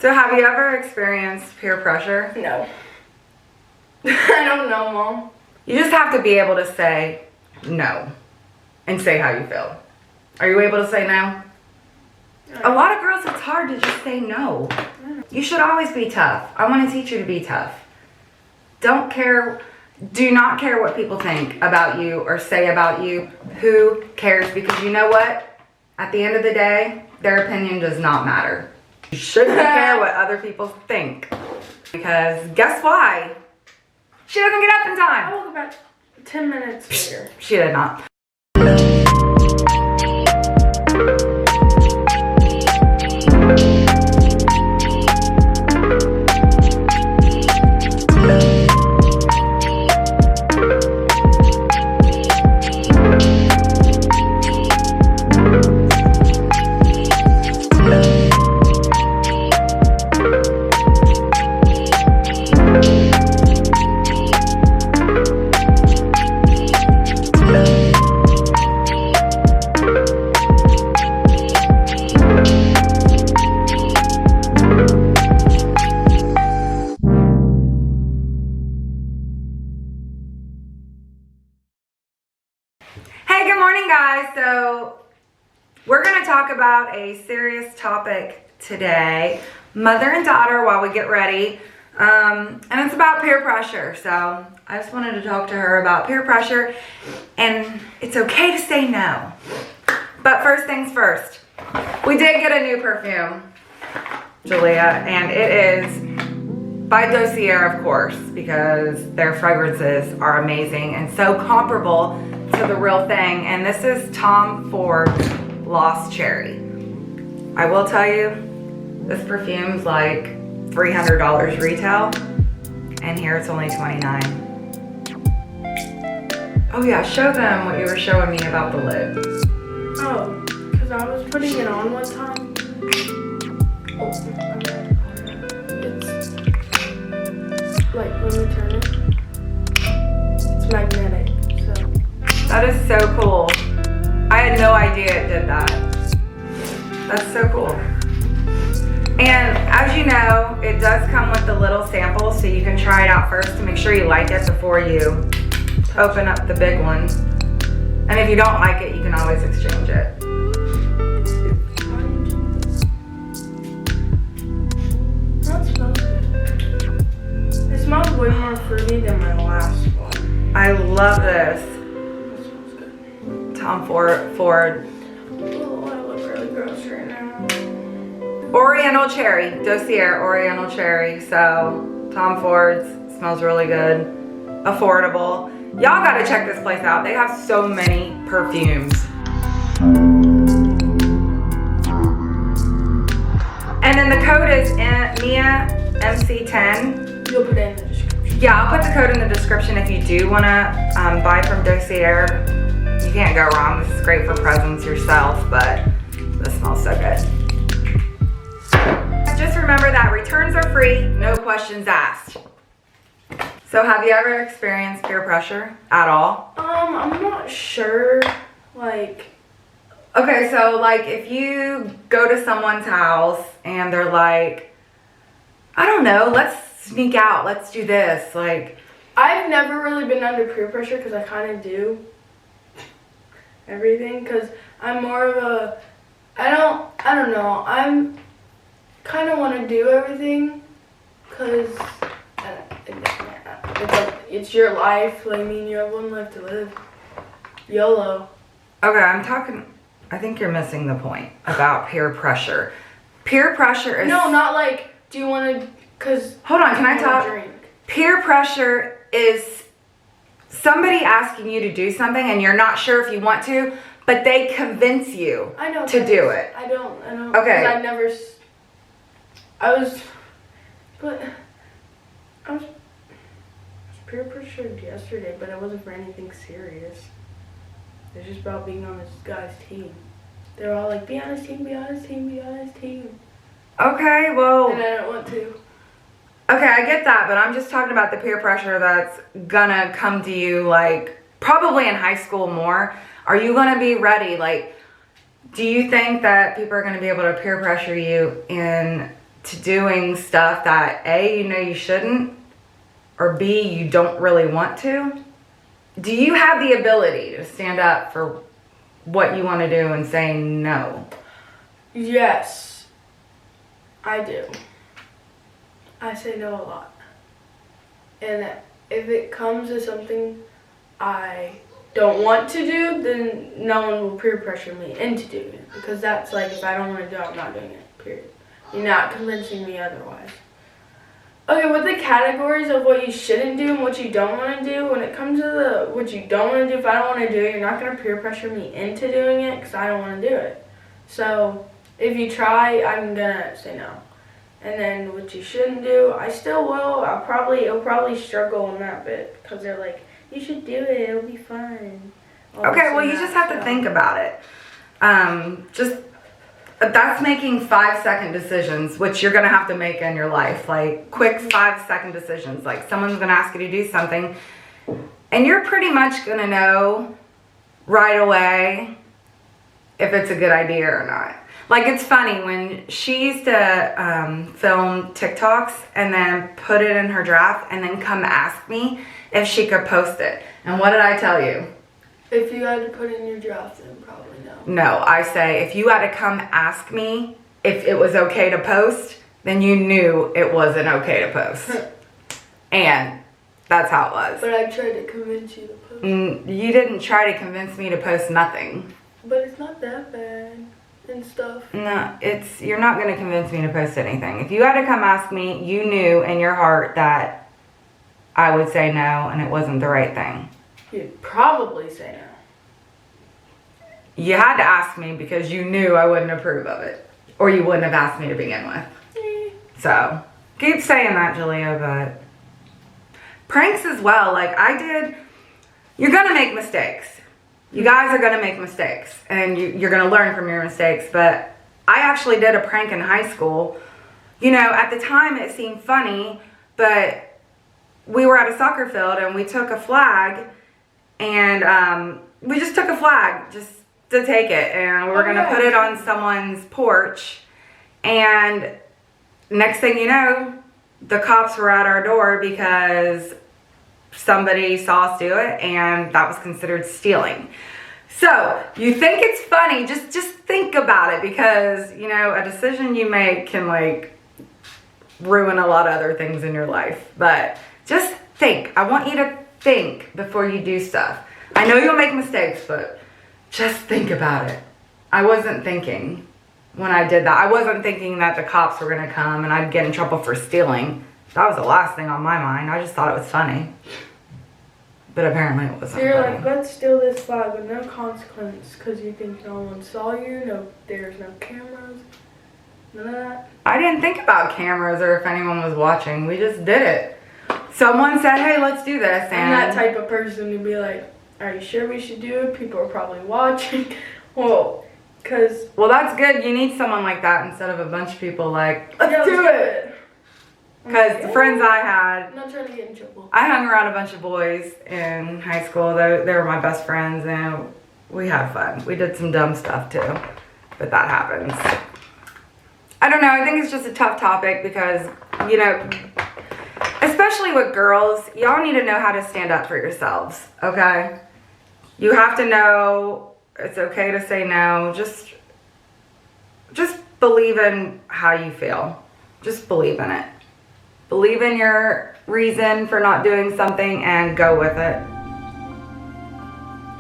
So have you ever experienced peer pressure? No. I don't know, Mom. You just have to be able to say no and say how you feel. Are you able to say no? A lot of girls, it's hard to just say no. You should always be tough. I want to teach you to be tough. Do not care what people think about you or say about you. Who cares? Because you know what? At the end of the day, their opinion does not matter. You shouldn't care what other people think. Because guess why? She doesn't get up in time. I woke up at 10 minutes later. She did not. Hey, good morning, guys. So we're going to talk about a serious topic today, mother and daughter, while we get ready. And it's about peer pressure. So I just wanted to talk to her about peer pressure, and it's okay to say no. But first things first, we did get a new perfume, Julia, and it is by Dossier, of course, because their fragrances are amazing and so comparable to the real thing. And this is Tom Ford Lost Cherry. I will tell you, this perfume's like $300 retail, and here it's only $29. Oh yeah, show them what you were showing me about the lid. Oh, because I was putting it on one time. Oh, it's like when we turn it, it's magnetic. So that is so cool. I had no idea it did that. That's so cool. And as you know, it does come with the little sample, so you can try it out first to make sure you like it before you open up the big one. And if you don't like it, you can always exchange it. That smells good. It smells way more fruity than my last one. I love this. It smells good. Tom Ford Oh, I look really gross right now. Oriental Cherry, Dossier Oriental Cherry. So Tom Ford's smells really good, affordable. Y'all gotta check this place out. They have so many perfumes. And then the code is Mia MC10. You'll put it in the description. Yeah, I'll put the code in the description if you do wanna buy from Dossier. You can't go wrong. This is great for presents yourself, but this smells so good. Just remember that returns are free, no questions asked. So have you ever experienced peer pressure at all? I'm not sure. Like, Okay, so like if you go to someone's house and they're like, I don't know, let's sneak out, let's do this. Like, I've never really been under peer pressure because I kind of do everything. Because I'm more of a, I don't know. I'm kind of want to do everything because it's your life. Like, I mean, you have one life to live. YOLO. okay, I think you're missing the point about peer pressure. Peer pressure is... No, not like, do you want to, because... Hold on, can I talk? Drink. Peer pressure is somebody asking you to do something and you're not sure if you want to, but they convince you to do it. I don't. Okay. Because I've never... I was peer pressured yesterday, but it wasn't for anything serious. It was just about being on this guy's team. They were all like, be on his team, be on his team, be on his team. Okay, well... And I didn't want to. Okay, I get that, but I'm just talking about the peer pressure that's gonna come to you, like, probably in high school more. Are you gonna be ready? Like, do you think that people are gonna be able to peer pressure you in to doing stuff that A, you know you shouldn't, or B, you don't really want to, do you have the ability to stand up for what you want to do and say no? Yes, I do. I say no a lot. And if it comes to something I don't want to do, then no one will peer pressure me into doing it. Because that's like, if I don't want to do it, I'm not doing it, period. You're not convincing me otherwise. Okay, with the categories of what you shouldn't do and what you don't want to do, when it comes to the what you don't want to do, if I don't want to do it, you're not going to peer pressure me into doing it because I don't want to do it. So if you try, I'm going to say no. And then what you shouldn't do, I still will. It'll probably struggle in that bit because they're like, you should do it, it'll be fun. Okay, well, you just have to think about it. That's making 5-second decisions, which you're going to have to make in your life. Like, quick 5-second decisions. Like, someone's going to ask you to do something, and you're pretty much going to know right away if it's a good idea or not. Like, it's funny, when she used to film TikToks and then put it in her draft and then come ask me if she could post it. And what did I tell you? If you had to put it in your draft, then probably no. No, I say, if you had to come ask me if it was okay to post, then you knew it wasn't okay to post. And that's how it was. But I tried to convince you to post. You didn't try to convince me to post nothing. But it's not that bad and stuff. No, you're not going to convince me to post anything. If you had to come ask me, you knew in your heart that I would say no and it wasn't the right thing. You'd probably say no. You had to ask me because you knew I wouldn't approve of it. Or you wouldn't have asked me to begin with. So, keep saying that, Julia, but pranks as well. Like I did, you're going to make mistakes. You guys are going to make mistakes. And you're going to learn from your mistakes. But I actually did a prank in high school. You know, at the time it seemed funny, but we were at a soccer field and we took a flag. And we just took a flag just to take it, and we were going to put it on someone's porch, and next thing you know, the cops were at our door because somebody saw us do it, and that was considered stealing. So, you think it's funny, just think about it, because, you know, a decision you make can, like, ruin a lot of other things in your life. But just think. I want you to think before you do stuff. I know you'll make mistakes, but just think about it. I wasn't thinking when I did that. I wasn't thinking that the cops were going to come and I'd get in trouble for stealing. That was the last thing on my mind. I just thought it was funny. But apparently it wasn't. So you're funny. like, let's steal this flag with no consequence because you think no one saw you, there's no cameras, none of that. I didn't think about cameras or if anyone was watching. We just did it. Someone said, hey, let's do this. And I'm that type of person to be like, are you sure we should do it? People are probably watching. Well, that's good. You need someone like that instead of a bunch of people like, let's do it. Because the friends I had, I'm not trying to get in trouble. I hung around a bunch of boys in high school. They were my best friends, and we had fun. We did some dumb stuff too, but that happens. I don't know. I think it's just a tough topic because, you know, especially with girls, y'all need to know how to stand up for yourselves, okay? You have to know it's okay to say no. Just believe in how you feel. Just believe in it. Believe in your reason for not doing something and go with it.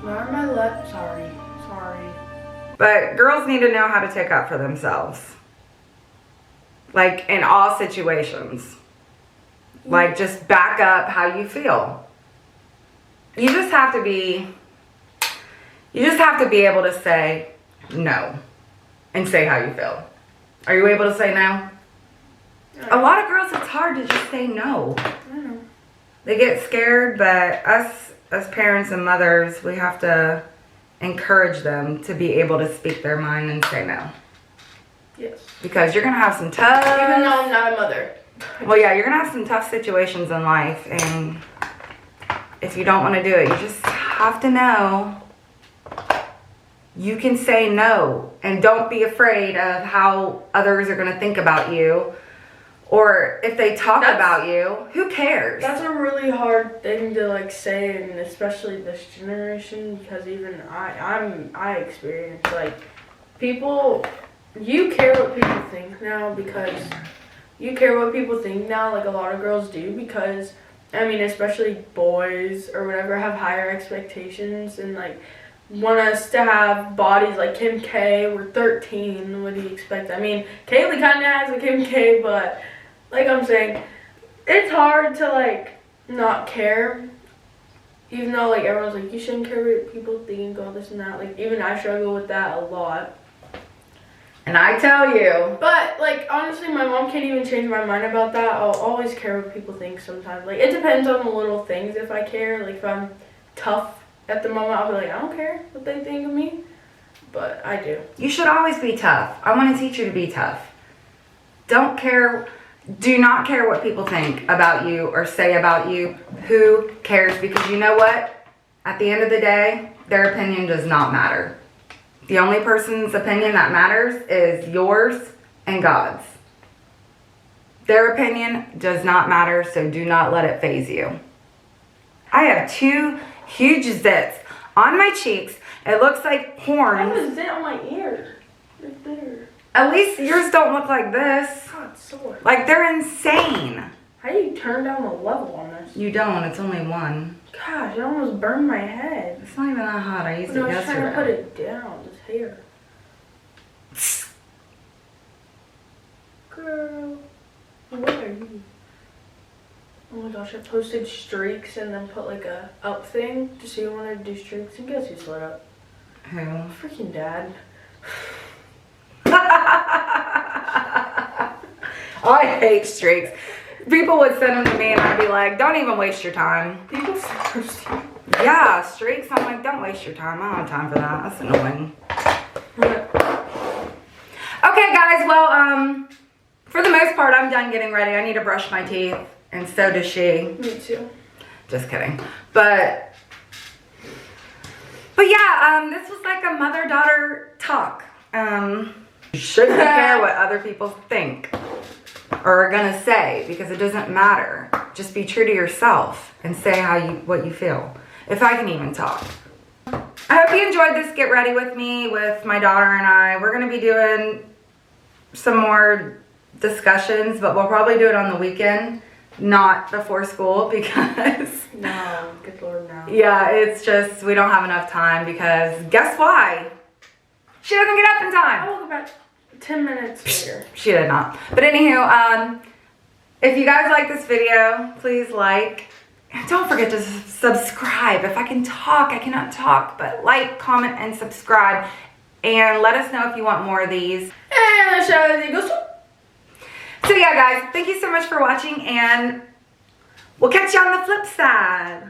Why are my left? Sorry. But girls need to know how to take up for themselves. Like in all situations. Like just back up how you feel. You just have to be able to say no and say how you feel. Are you able to say no? A lot of girls, it's hard to just say no. I know. They get scared, but us as parents and mothers, we have to encourage them to be able to speak their mind and say no. Yes. Because you're going to have some tough... Even though I'm not a mother. Well, yeah, you're going to have some tough situations in life, and if you don't want to do it, you just have to know you can say no, and don't be afraid of how others are going to think about you. or if they talk That's- about you, who cares? That's a really hard thing to like say, and especially this generation, because even I experience like people. You care what people think now because you care what people think now. Like a lot of girls do because I mean, especially boys or whatever have higher expectations and like want us to have bodies like Kim K. We're 13. What do you expect? I mean, Kaylee kind of has a Kim K, but like I'm saying, it's hard to like not care. Even though like everyone's like, you shouldn't care what people think, all this and that. Like even I struggle with that a lot. And I tell you. But like honestly, my mom can't even change my mind about that. I'll always care what people think sometimes. Like it depends on the little things if I care. Like if I'm tough at the moment, I'll be like, I don't care what they think of me. But I do. You should always be tough. I want to teach you to be tough. Don't care. Do not care what people think about you or say about you. Who cares? Because you know what? At the end of the day, their opinion does not matter. The only person's opinion that matters is yours and God's. Their opinion does not matter, so do not let it faze you. I have 2 huge zits on my cheeks. It looks like I horns. have a zit on my ear. Right there. At least yours don't look like this. God, sore. Like they're insane. How do you turn down the level on this? You don't, it's only 1. Gosh, it almost burned my head. It's not even that hot. I used No, it I was trying to put yesterday. it down. This hair. Girl, what are you? Oh my gosh, I posted streaks and then put like a up thing to see who wanted to do streaks, and guess who slid up? Who? Freaking Dad. I hate streaks. People would send them to me and I'd be like, don't even waste your time. People thirsty. Yeah, streaks. I'm like, don't waste your time. I don't have time for that. That's annoying. Okay, guys. Well, for the most part, I'm done getting ready. I need to brush my teeth, and so does she. Me too. Just kidding. But yeah, this was like a mother-daughter talk. You shouldn't care what other people think or are gonna say, because it doesn't matter. Just be true to yourself and say what you feel. If I can even talk. I hope you enjoyed this Get Ready With Me with my daughter and I. We're gonna be doing some more discussions, but we'll probably do it on the weekend, not before school, because No, good Lord, no. yeah, it's just we don't have enough time, because guess why? She doesn't get up in time. I will go back 10 minutes later. She did not. But anywho, if you guys like this video, please like. And don't forget to subscribe. If I can talk, I cannot talk, but like, comment, and subscribe. And let us know if you want more of these. And the show goes. So yeah, guys, thank you so much for watching, and we'll catch you on the flip side.